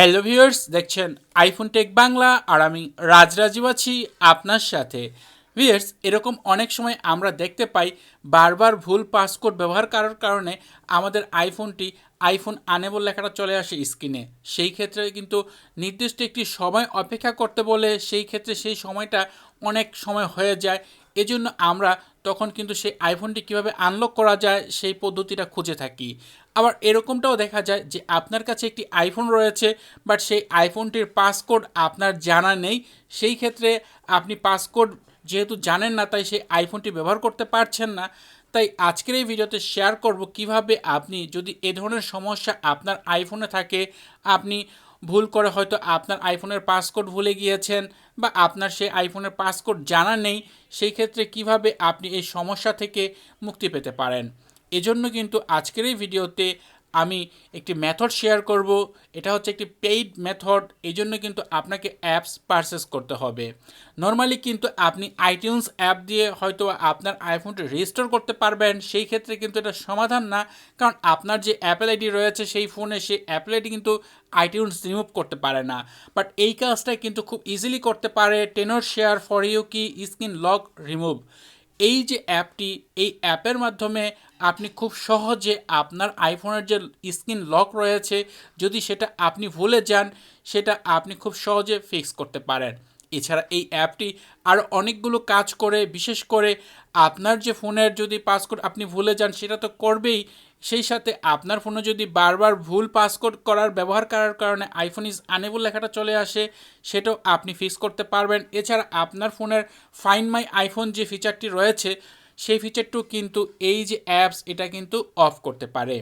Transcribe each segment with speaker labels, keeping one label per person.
Speaker 1: Hello viewers, দেখছেন iPhone take Bangla আর আমি রাজরাজীব আছি আপনার সাথে। ভিউয়ার্স, এরকম অনেক সময় আমরা দেখতে পাই বারবার ভুল পাসকোড ব্যবহার করার কারণে আমাদের আইফোনটি আইফোন আনেবল লেখাটা চলে আসে স্ক্রিনে। সেই ক্ষেত্রে কিন্তু নির্দিষ্ট একটি সময় অপেক্ষা করতে বলে সেই ক্ষেত্রে সেই সময়টা অনেক সময় হয়ে যায়। এজন্য আমরা তখন কিন্তু সেই আইফোনটি কীভাবে আনলক করা যায় সেই পদ্ধতিটা খুঁজে থাকি। আবার এরকমটাও দেখা যায় যে আপনার কাছে একটি আইফোন রয়েছে, বাট সেই আইফোনটির পাসকোড আপনার জানা নেই। সেই ক্ষেত্রে আপনি পাসকোড যেহেতু জানেন না, তাই সেই আইফোনটি ব্যবহার করতে পারছেন না। তাই আজকের এই ভিডিওতে শেয়ার করব কিভাবে আপনি যদি এ ধরনের সমস্যা আপনার আইফোনে থাকে, আপনি ভুল করে হয়তো আপনার আইফোনের পাসকোড ভুলে গিয়েছেন বা আপনার সেই আইফোনের পাসকোড জানা নেই, সেই ক্ষেত্রে কিভাবে আপনি এই সমস্যা থেকে মুক্তি পেতে পারেন। এজন্য কিন্তু আজকের এই ভিডিওতে আমি একটি মেথড শেয়ার করব। এটা হচ্ছে একটি পেইড মেথড, এই জন্য কিন্তু আপনাকে অ্যাপস পারচেস করতে হবে। নর্মালি কিন্তু আপনি আইটিউনস অ্যাপ দিয়ে হয়তো আপনার আইফোনটি রিস্টোর করতে পারবেন, সেই ক্ষেত্রে কিন্তু এটা সমাধান না, কারণ আপনার যে অ্যাপেল আইডি রয়েছে সেই ফোনে সেই অ্যাপেল আইডি কিন্তু আইটিউনস রিমুভ করতে পারে না। বাট এই কাজটা কিন্তু খুব ইজিলি করতে পারে টেনর শেয়ার ফর ইউ কি স্ক্রিন লক রিমুভ। এই যে অ্যাপটি, এই অ্যাপের মাধ্যমে আপনি খুব সহজে আপনার আইফোনের যে স্ক্রিন লক রয়েছে, যদি সেটা আপনি ভুলে যান, সেটা আপনি খুব সহজে ফিক্স করতে পারেন। এছাড়া এই অ্যাপটি আরও অনেকগুলো কাজ করে, বিশেষ করে আপনার যে ফোনের যদি পাসকোড আপনি ভুলে যান সেটা তো করবেই, সেই সাথে আপনার ফোনে যদি বারবার ভুল পাসকোড ব্যবহার করার কারণে আইফোন ইজ আনেবল লেখাটা চলে আসে, সেটাও আপনি ফিক্স করতে পারবেন। এছাড়া আপনার ফোনের ফাইন্ড মাই আইফোন যে ফিচারটি রয়েছে, সেই ফিচারটিও কিন্তু এই যে অ্যাপস এটা কিন্তু অফ করতে পারে।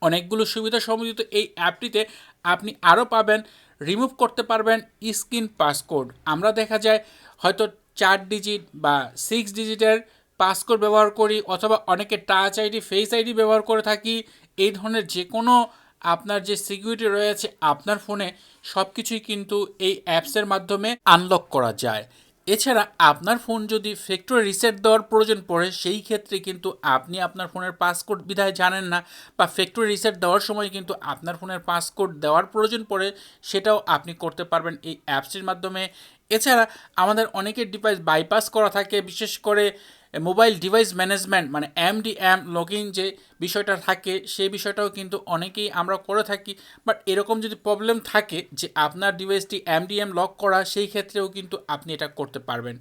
Speaker 1: অনেকগুলো সুবিধা সম্বন্ধিত এই অ্যাপটিতে আপনি আরও পাবেন। রিমুভ করতে পারবেন স্ক্রিন পাসকোড। আমরা দেখা যায় হয়তো 4 ডিজিট বা 6 ডিজিটের পাসকোড ব্যবহার করি, অথবা অনেকে টাচ আইডি, ফেস আইডি ব্যবহার করে থাকি। এই ধরনের যে কোনো আপনার যে সিকিউরিটি রয়েছে আপনার ফোনে, সব কিছুই কিন্তু এই অ্যাপসের মাধ্যমে আনলক করা যায়। এছাড়া আপনার ফোন যদি ফ্যাক্টরি রিসেট দেওয়ার প্রয়োজন পড়ে, সেই ক্ষেত্রে কিন্তু আপনি আপনার ফোনের পাসকোড বিধায় জানেন না, বা ফ্যাক্টরি রিসেট দেওয়ার সময় কিন্তু আপনার ফোনের পাসকোড দেওয়ার প্রয়োজন পড়ে, সেটাও আপনি করতে পারবেন এই অ্যাপসটির মাধ্যমে। এছাড়া আমাদের অনেকের ডিভাইস বাইপাস করা থাকে, বিশেষ করে মোবাইল ডিভাইস ম্যানেজমেন্ট মানে MDM লগইন যে বিষয়টা থাকে, সেই বিষয়টাও কিন্তু অনেকেই আমরা করে থাকি। বাট এরকম যদি প্রবলেম থাকে যে আপনার ডিভাইসটি MDM লক করা, সেই ক্ষেত্রেও কিন্তু আপনি এটা করতে পারবেন।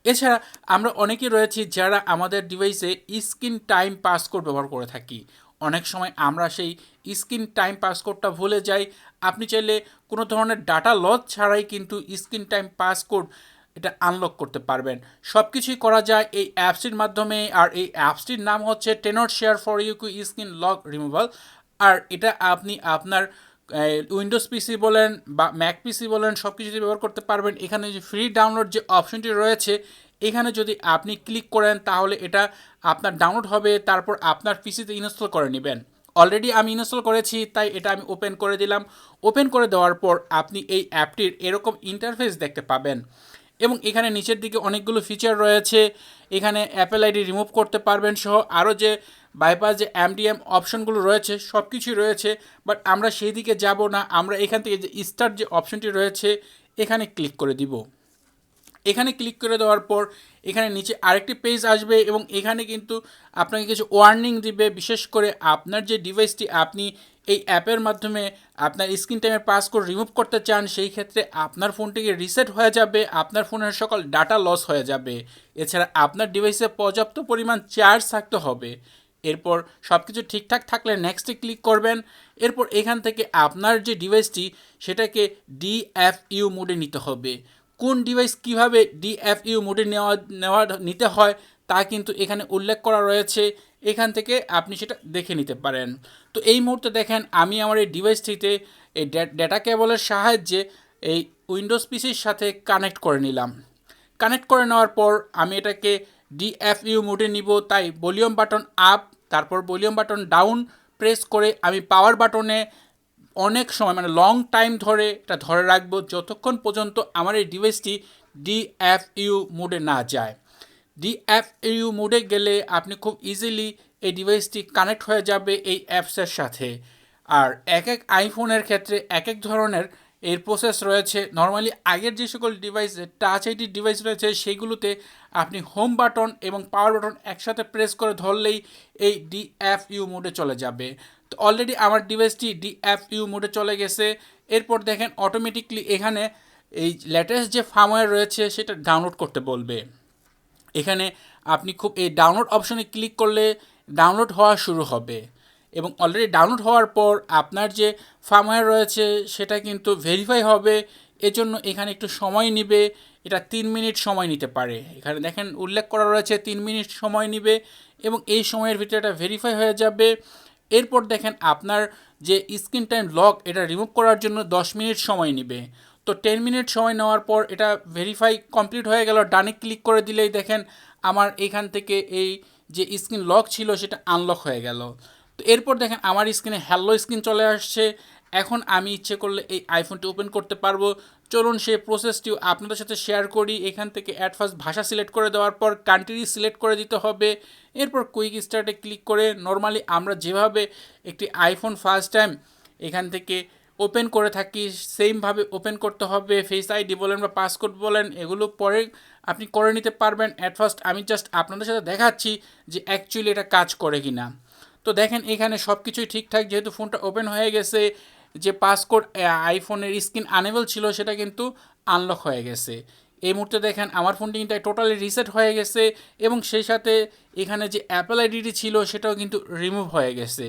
Speaker 1: এছাড়া আমরা অনেকেই রয়েছি যারা আমাদের ডিভাইসে স্ক্রিন টাইম পাসকোড ব্যবহার করে থাকি। অনেক সময় আমরা সেই স্ক্রিন টাইম পাসকোডটা ভুলে যাই। আপনি চাইলে কোনো ধরনের ডাটা লস ছাড়াই কিন্তু স্ক্রিন টাইম পাসকোড এটা আনলক করতে পারবেন। সব কিছুই করা যায় এই অ্যাপসটির মাধ্যমে। আর এই অ্যাপসটির নাম হচ্ছে টেনর শেয়ার ফর ইউ কি স্ক্রিন লক রিমুভাল। আর এটা আপনি আপনার উইন্ডোজ পিসি বলেন বা ম্যাক পিসি বলেন, সব কিছুতে ব্যবহার করতে পারবেন। এখানে যে ফ্রি ডাউনলোড যে অপশনটি রয়েছে, এখানে যদি আপনি ক্লিক করেন তাহলে এটা আপনার ডাউনলোড হবে, তারপর আপনার পিসিতে ইনস্টল করে নেবেন। অলরেডি আমি ইনস্টল করেছি, তাই এটা আমি ওপেন করে দিলাম। ওপেন করে দেওয়ার পর আপনি এই অ্যাপটির এরকম ইন্টারফেস দেখতে পাবেন, এবং এখানে নিচের দিকে অনেকগুলো ফিচার রয়েছে। এখানে অ্যাপেল আইডি রিমুভ করতে পারবেন সহ আরও যে বাইপাস যে MDM অপশনগুলো রয়েছে, সব কিছুই রয়েছে। বাট আমরা সেই দিকে যাব না, আমরা এখান থেকে যে স্টার্ট যে অপশনটি রয়েছে এখানে ক্লিক করে দিব। এখানে ক্লিক করে দেওয়ার পর এখানে নিচে আরেকটি পেজ আসবে, এবং এখানে কিন্তু আপনাকে কিছু ওয়ার্নিং দিবে। বিশেষ করে আপনার যে ডিভাইসটি আপনি এই অ্যাপের মাধ্যমে আপনার স্ক্রিন টাইমের পাসকোড রিমুভ করতে চান, সেই ক্ষেত্রে আপনার ফোনটিকে রিসেট হয়ে যাবে, আপনার ফোনের সকল ডাটা লস হয়ে যাবে। এছাড়া আপনার ডিভাইসে পর্যাপ্ত পরিমাণ চার্জ থাকতে হবে। এরপর সব কিছু ঠিকঠাক থাকলে নেক্সটে ক্লিক করবেন। এরপর এখান থেকে আপনার যে ডিভাইসটি সেটাকে DFU মোডে নিতে হবে। কোন ডিভাইস কিভাবে DFU মোডে নিতে হয় তা কিন্তু এখানে উল্লেখ করা রয়েছে, এখান থেকে আপনি সেটা দেখে নিতে পারেন। তো এই মুহূর্তে দেখেন আমি আমার এই ডিভাইসটিতে এই ডেটা কেবলের সাহায্যে এই উইন্ডোজ পিসির সাথে কানেক্ট করে নিলাম। কানেক্ট করে নেওয়ার পর আমি এটাকে DFU মোডে নিব, তাই ভলিউম বাটন আপ তারপর ভলিউম বাটন ডাউন প্রেস করে আমি পাওয়ার বাটনে অনেক সময় মানে লং টাইম ধরে এটা ধরে রাখবো, যতক্ষণ পর্যন্ত আমার এই ডিভাইসটি DFU মোডে না যায়। DFU মোডে গেলে আপনি খুব ইজিলি এই ডিভাইসটি কানেক্ট হয়ে যাবে এই অ্যাপসের সাথে। আর এক এক আইফোনের ক্ষেত্রে এক এক ধরনের এর প্রসেস রয়েছে। নর্মালি আগের যে সকল ডিভাইসে টাচ আইডি ডিভাইস রয়েছে সেইগুলোতে আপনি হোম বাটন এবং পাওয়ার বাটন একসাথে প্রেস করে ধরলেই এই ডিএফইউ মোডে চলে যাবে। তো অলরেডি আমার ডিভাইসটি ডিএফইউ মোডে চলে গেছে। এরপর দেখেন অটোমেটিকলি এখানে এই লেটেস্ট যে ফার্মওয়্যার রয়েছে সেটা ডাউনলোড করতে বলবে। এখানে আপনি খুব এই ডাউনলোড অপশনে ক্লিক করলে ডাউনলোড হওয়া শুরু হবে এবং অলরেডি ডাউনলোড হওয়ার পর আপনার যে ফার্মওয়্যার রয়েছে সেটা কিন্তু ভেরিফাই হবে। এজন্য এখানে একটু সময় নেবে, এটা 3 মিনিট সময় নিতে পারে। এখানে দেখেন উল্লেখ করা রয়েছে 3 মিনিট সময় নেবে এবং এই সময়ের ভিতরে এটা ভেরিফাই হয়ে যাবে। এরপর দেখেন আপনার যে স্ক্রিন টাইম লক এটা রিমুভ করার জন্য 10 মিনিট সময় নেবে। তো 10 মিনিট সময় নেওয়ার পর এটা ভেরিফাই কমপ্লিট হয়ে গেল। ডানে ক্লিক করে দিলেই দেখেন আমার এখান থেকে এই যে স্ক্রিন লক ছিল সেটা আনলক হয়ে গেল। তো এরপর দেখেন আমার স্ক্রিনে হ্যালো স্ক্রিন চলে আসছে। এখন আমি ইচ্ছে করলে এই আইফোনটি ওপেন করতে পারবো। চলুন সেই প্রসেসটিও আপনাদের সাথে শেয়ার করি। এখান থেকে অ্যাট ফার্স্ট ভাষা সিলেক্ট করে দেওয়ার পর কান্ট্রি সিলেক্ট করে দিতে হবে। এরপর কুইক স্টার্টে ক্লিক করে নর্মালি আমরা যেভাবে একটি আইফোন ফার্স্ট টাইম এখান থেকে ওপেন করে থাকি সেমভাবে ওপেন করতে হবে। ফেস আইডি বলেন বা পাসকোড বলেন এগুলো পরে আপনি করে নিতে পারবেন। অ্যাট ফার্স্ট আমি জাস্ট আপনাদের সাথে দেখাচ্ছি যে অ্যাকচুয়ালি এটা কাজ করে কি না। তো দেখেন এখানে সব কিছুই ঠিকঠাক, যেহেতু ফোনটা ওপেন হয়ে গেছে। যে পাসকোড আইফোনের স্ক্রিন আনেবল ছিল সেটা কিন্তু আনলক হয়ে গেছে। এই মুহূর্তে দেখেন আমার ফোনটি কিন্তু টোটালি রিসেট হয়ে গেছে এবং সেই সাথে এখানে যে অ্যাপল আইডিটি ছিল সেটাও কিন্তু রিমুভ হয়ে গেছে।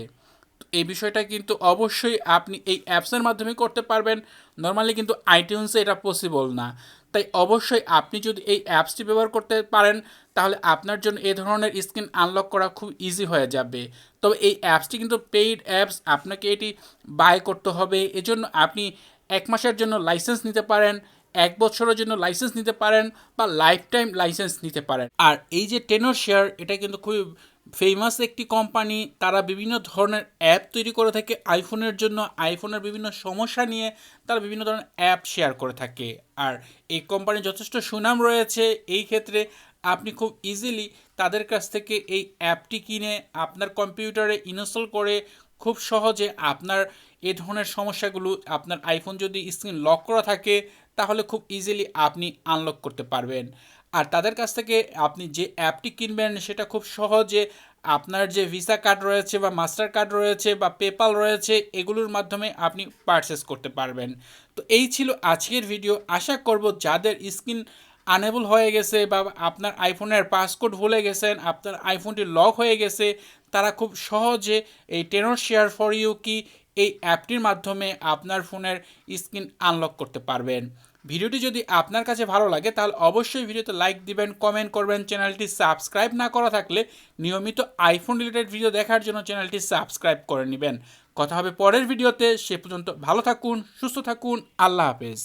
Speaker 1: এই বিষয়টা কিন্তু অবশ্যই আপনি এই অ্যাপসের মাধ্যমে করতে পারবেন। নর্মালি কিন্তু আইটিউন্সে এটা পসিবল না। তাই অবশ্যই আপনি যদি এই অ্যাপসটি ব্যবহার করতে পারেন তাহলে আপনার জন্য এই ধরনের স্ক্রিন আনলক করা খুব ইজি হয়ে যাবে। তবে এই অ্যাপসটি কিন্তু পেইড অ্যাপস, আপনাকে এটি বাই করতে হবে। এজন্য আপনি 1 মাসের জন্য লাইসেন্স নিতে পারেন, 1 বছরের জন্য লাইসেন্স নিতে পারেন বা লাইফ টাইম লাইসেন্স নিতে পারেন। আর এই যে টেনর শেয়ার এটা কিন্তু খুবই ফেমাস একটি কোম্পানি। তারা বিভিন্ন ধরনের অ্যাপ তৈরি করে থাকে আইফোনের জন্য। আইফোনের বিভিন্ন সমস্যা নিয়ে তারা বিভিন্ন ধরনের অ্যাপ শেয়ার করে থাকে। আর এই কোম্পানির যথেষ্ট সুনাম রয়েছে। এই ক্ষেত্রে আপনি খুব ইজিলি তাদের কাছ থেকে এই অ্যাপটি কিনে আপনার কম্পিউটারে ইনস্টল করে খুব সহজে আপনার এ ধরনের সমস্যাগুলো, আপনার আইফোন যদি স্ক্রিন লক করা থাকে তাহলে খুব ইজিলি আপনি আনলক করতে পারবেন। আর তাদের কাছ থেকে আপনি যে অ্যাপটি কিনবেন সেটা খুব সহজে আপনার যে ভিসা কার্ড রয়েছে বা মাস্টার কার্ড রয়েছে বা পেপাল রয়েছে এগুলোর মাধ্যমে আপনি পারচেস করতে পারবেন। তো এই ছিল আজকের ভিডিও। আশা করব যাদের স্ক্রিন আনেবল হয়ে গেছে বা আপনার আইফোনের পাসকোড ভুলে গেছেন, আপনার আইফোনটি লক হয়ে গেছে, তারা খুব সহজে এই টেনর শেয়ার ফর ইউ কি এই অ্যাপটির মাধ্যমে আপনার ফোনের স্ক্রিন আনলক করতে পারবেন। ভিডিওটি যদি আপনার কাছে ভালো লাগে তাহলে অবশ্যই ভিডিওতে লাইক দিবেন, কমেন্ট করবেন। চ্যানেলটি সাবস্ক্রাইব না করা থাকলে নিয়মিত আইফোন রিলেটেড ভিডিও দেখার জন্য চ্যানেলটি সাবস্ক্রাইব করে নেবেন। কথা হবে পরের ভিডিওতে। সে পর্যন্ত ভালো থাকুন, সুস্থ থাকুন। আল্লাহ হাফেজ।